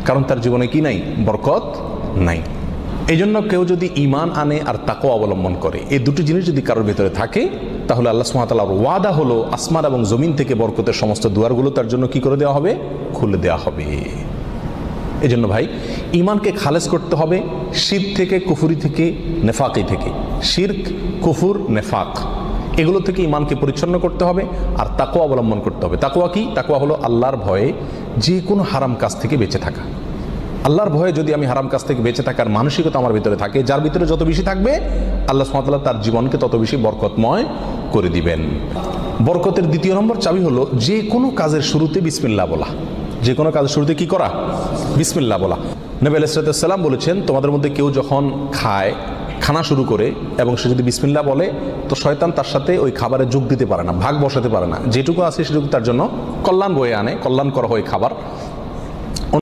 কারণ তার জীবনে কি নাই? বরকত নাই। এই জন্য কেউ যদি ঈমান আনে আর তাকওয়া অবলম্বন করে, এই দুটি জিনিস যদি কারোর ভিতরে থাকে, তাহলে আল্লাহ সুবহানাহু ওয়া তাআলার ওয়াদা হলো আসমান এবং জমিন থেকে বরকতের সমস্ত দুয়ারগুলো তার জন্য কি করে দেওয়া হবে? খুলে দেওয়া হবে। এই জন্য ভাই, ঈমানকে খালেস করতে হবে শিরক থেকে, কুফরি থেকে, নেফাকি থেকে। শিরক, কুফর, নেফাক এগুলো থেকে ঈমানকে পরিচ্ছন্ন করতে হবে আর তাকওয়া অবলম্বন করতে হবে। তাকওয়া কি? তাকওয়া হলো আল্লাহর ভয়ে যে কোনো হারাম কাজ থেকে বেঁচে থাকা। আল্লাহর ভয়ে যদি আমি হারাম কাজ থেকে বেঁচে থাকার মানসিকতা আমার ভিতরে থাকে, যার ভিতরে যত বেশি থাকবে আল্লাহ সুবহানাহু ওয়া তাআলা তার জীবনকে তত বেশি বরকতময় করে দিবেন। বরকতের দ্বিতীয় নম্বর চাবি হলো যে কোনো কাজের শুরুতে বিসমিল্লাহ বলা। যে কোনো কাজের শুরুতে কি করা? বিসমিল্লাহ বলা। নবী আলাইহিস সালাম বলেছেন, তোমাদের মধ্যে কেউ যখন খানা শুরু করে এবং সে যদি বিসমিল্লাহ বলে, তো শয়তান তার সাথে ওই খাবারে যোগ দিতে পারে না, ভাগ বসাতে পারে না। যেটুকু আছে সেটুকু তার জন্য কল্যাণ বয়ে আনে, কল্যাণ করা হয় খাবার।